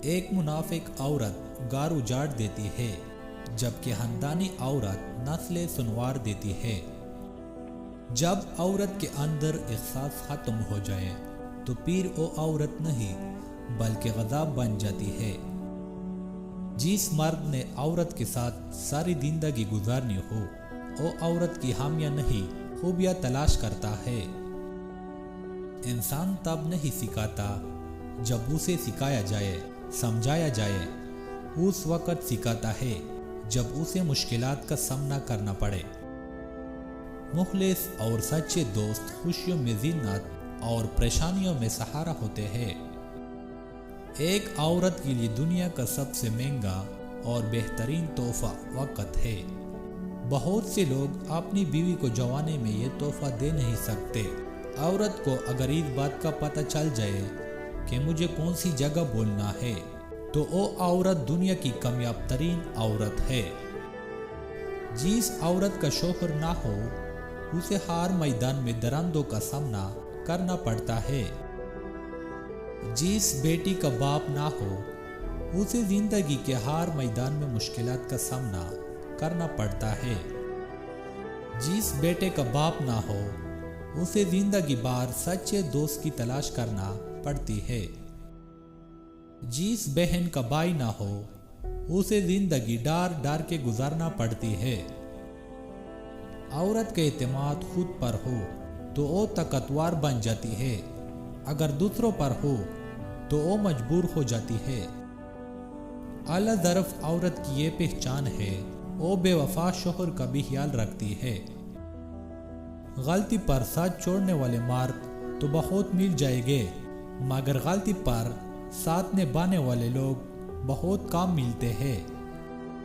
ایک منافق عورت گار اجاڑ دیتی ہے جبکہ خاندانی عورت نسلیں سنوار دیتی ہے۔ جب عورت کے اندر احساس ختم ہو جائے تو پھر وہ عورت نہیں بلکہ غضب بن جاتی ہے۔ جس مرد نے عورت کے ساتھ ساری زندگی گزارنی ہو وہ عورت کی خامیاں نہیں خوبیاں تلاش کرتا ہے۔ انسان تب نہیں سکھاتا جب اسے سکھایا جائے، سمجھایا جائے، اس وقت سکھاتا ہے جب اسے مشکلات کا سامنا کرنا پڑے۔ مخلص اور سچے دوست خوشیوں میں زینت اور پریشانیوں میں سہارا ہوتے ہیں۔ ایک عورت کے لیے دنیا کا سب سے مہنگا اور بہترین تحفہ وقت ہے۔ بہت سے لوگ اپنی بیوی کو جوانی میں یہ تحفہ دے نہیں سکتے۔ عورت کو اگر اس بات کا پتہ چل جائے کہ مجھے کون سی جگہ بولنا ہے تو وہ عورت دنیا کی کامیاب ترین عورت ہے۔ جس عورت کا شوہر نہ ہو اسے ہر میدان میں درندوں کا سامنا کرنا پڑتا ہے۔ جس بیٹی کا باپ نہ ہو اسے زندگی کے ہر میدان میں مشکلات کا سامنا کرنا پڑتا ہے۔ جس بیٹے کا باپ نہ ہو اسے زندگی بھر سچے دوست کی تلاش کرنا پڑتی ہے۔ جس بہن کا بھائی نہ ہو اسے زندگی ڈر ڈر کے گزارنا پڑتی ہے۔ عورت کا اعتماد خود پر ہو تو وہ طاقتور بن جاتی ہے، اگر دوسروں پر ہو تو وہ مجبور ہو جاتی ہے۔ اعلیٰ ظرف عورت کی یہ پہچان ہے وہ بے وفا شوہر کا بھی خیال رکھتی ہے۔ غلطی پر ساتھ چھوڑنے والے مرد تو بہت مل جائیں گے مگر غلطی پر ساتھ نبھانے والے لوگ بہت کم ملتے ہیں۔